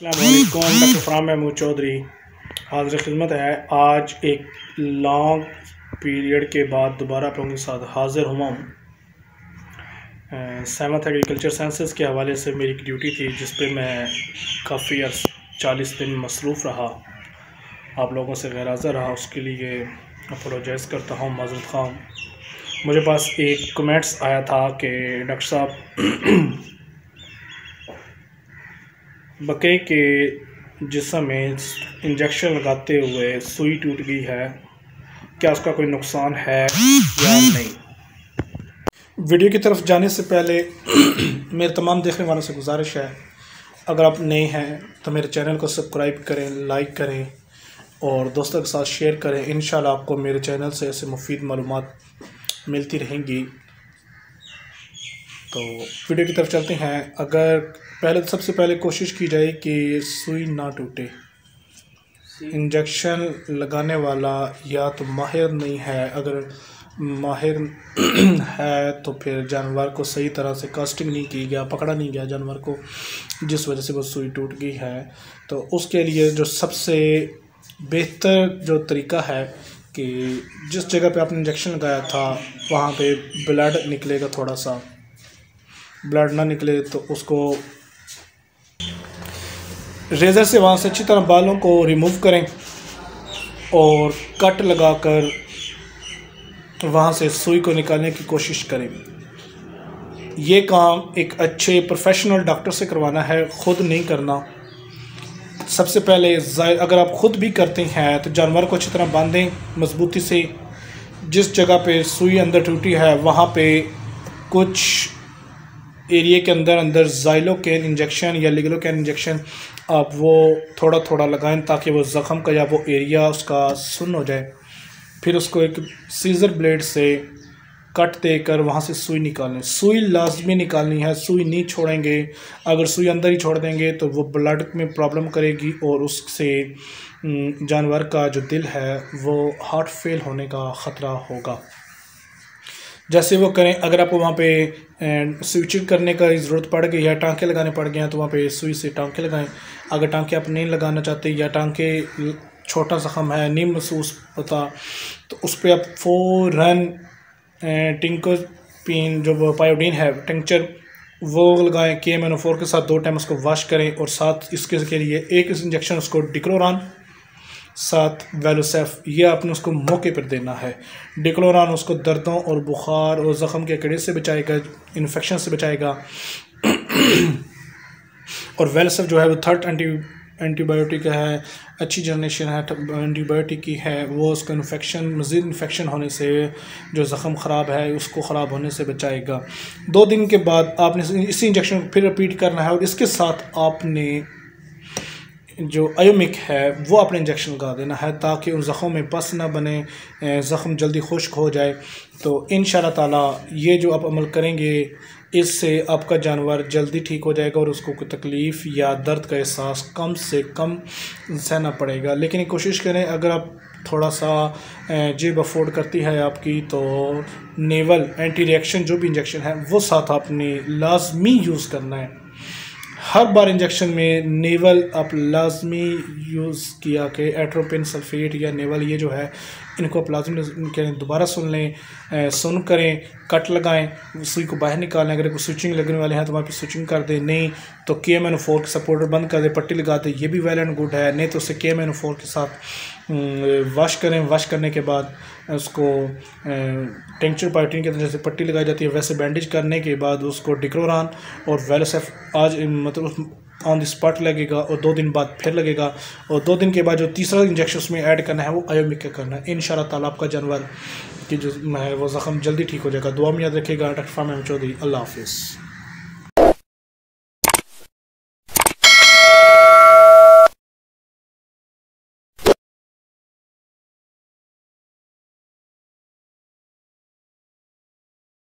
अस्सलामुअलैकुम। डॉक्टर फरहान महमूद चौधरी हाज़िर खिदमत है। आज एक लॉन्ग पीरियड के बाद दोबारा आप लोगों के साथ हाज़िर हुआ हूँ। 7th एग्रीकल्चर साइंसेस के हवाले से मेरी एक ड्यूटी थी जिस पे मैं काफ़ी 40 दिन मसरूफ़ रहा, आप लोगों से गैर हाज़िर रहा, उसके लिए अपोलोजाइज़ करता हूँ, माज़रत ख़्वाह हूँ। मुझे पास एक कमेंट्स आया था कि डॉक्टर साहब बकरे के जिस्म में इंजेक्शन लगाते हुए सुई टूट गई है, क्या उसका कोई नुकसान है या नहीं। वीडियो की तरफ जाने से पहले मेरे तमाम देखने वालों से गुजारिश है, अगर आप नए हैं तो मेरे चैनल को सब्सक्राइब करें, लाइक करें और दोस्तों के साथ शेयर करें। इंशाल्लाह आपको मेरे चैनल से ऐसे मुफीद मालूमात मिलती रहेंगी। तो वीडियो की तरफ चलते हैं। अगर सबसे पहले कोशिश की जाए कि सुई ना टूटे। इंजेक्शन लगाने वाला या तो माहिर नहीं है, अगर माहिर है तो फिर जानवर को सही तरह से कास्टिंग नहीं की गया, पकड़ा नहीं गया जानवर को, जिस वजह से वो सुई टूट गई है। तो उसके लिए जो सबसे बेहतर जो तरीका है कि जिस जगह पे आपने इंजेक्शन लगाया था वहाँ पे ब्लड निकलेगा, थोड़ा सा ब्लड ना निकले तो उसको रेज़र से वहाँ से अच्छी तरह बालों को रिमूव करें और कट लगाकर वहाँ से सुई को निकालने की कोशिश करें। ये काम एक अच्छे प्रोफेशनल डॉक्टर से करवाना है, ख़ुद नहीं करना। सबसे पहले अगर आप ख़ुद भी करते हैं तो जानवर को अच्छी तरह बांधें मजबूती से। जिस जगह पे सुई अंदर टूटी है वहाँ पे कुछ एरिया के अंदर ज़ाइलोकैन इंजेक्शन या लिग्लोकैन इंजेक्शन आप वो थोड़ा थोड़ा लगाएं ताकि वो ज़ख़म का या वो एरिया उसका सुन्न हो जाए। फिर उसको एक सीज़र ब्लेड से कट देकर वहाँ से सुई निकालें। सुई लाजमी निकालनी है, सुई नहीं छोड़ेंगे। अगर सुई अंदर ही छोड़ देंगे तो वो ब्लड में प्रॉब्लम करेगी और उससे जानवर का जो दिल है वो हार्ट फेल होने का ख़तरा होगा। जैसे वो करें, अगर आपको वहाँ पे स्विचिंग करने का ज़रूरत पड़ गई या टांके लगाने पड़ गए हैं तो वहाँ पे सुई से टांके लगाएं। अगर टांके आप नहीं लगाना चाहते या टांके छोटा ज़ख़म है, नहीं महसूस होता, तो उस पर आप फ़ौरन टिंकोपिन जो पायोडीन है टिंक्चर वो लगाएं। KMNO4 के साथ 2 टाइम उसको वॉश करें और साथ इसके लिए एक इंजेक्शन उसको डिक्लोरान साथ वेलोसेफ, ये आपने उसको मौके पर देना है। डिक्लोरान उसको दर्दों और बुखार और ज़ख़म के कीड़े से बचाएगा, इन्फेक्शन से बचाएगा और वेलोसेफ जो है वो 3rd एंटीबायोटिक है, अच्छी जनरेशन है एंटीबायोटिक की है, वो उसका मज़ीद इन्फेक्शन होने से, जो ज़ख़म ख़राब है उसको ख़राब होने से बचाएगा। 2 दिन के बाद आपने इसी इंजेक्शन फिर रिपीट करना है और इसके साथ आपने जो आयोमिक है वो अपने इंजेक्शन लगा देना है ताकि उन ज़ख़मों में पस ना बने, ज़ख़म जल्दी खुश्क हो जाए। तो इंशाअल्लाह ताला ये जो आप अमल करेंगे इससे आपका जानवर जल्दी ठीक हो जाएगा और उसको कोई तकलीफ़ या दर्द का एहसास कम से कम सहना पड़ेगा। लेकिन कोशिश करें, अगर आप थोड़ा सा जेब अफोर्ड करती है आपकी, तो नेवल एंटी रिएक्शन जो भी इंजेक्शन है वो साथ आपने लाजमी यूज़ करना है। हर बार इंजेक्शन में नेवल आप लाजमी यूज़ किया कि एट्रोपिन सल्फेट या नेवल, ये जो है इनको आप लाजमी करें। दोबारा सुन लें, सुन करें, कट लगाएं, सुई को बाहर निकालें। अगर कोई स्विचिंग लगने वाले हैं तो वहाँ पे स्विचिंग कर दें, नहीं तो KMNO4 के सपोर्टर बंद कर दें, पट्टी लगा दें, ये भी वेल एंड गुड है। नहीं तो उसे KMNO4 के साथ वॉश करें। वॉश करने के बाद उसको टिंक्चर पायोडीन के अंदर जैसे पट्टी लगाई जाती है वैसे बैंडेज करने के बाद उसको डिक्लोरान और वेलोसेफ आज मतलब ऑन द स्पॉट लगेगा और 2 दिन बाद फिर लगेगा और 2 दिन के बाद जो तीसरा इंजेक्शन उसमें ऐड करना है वो आयोमिक का करना है। इंशाअल्लाह ताला आपका जानवर की जो है वो ज़ख़म जल्दी ठीक हो जाएगा। दुआ में याद रखिएगा। डॉक्टर फरहान महमूद चौधरी, अल्लाह हाफिज़।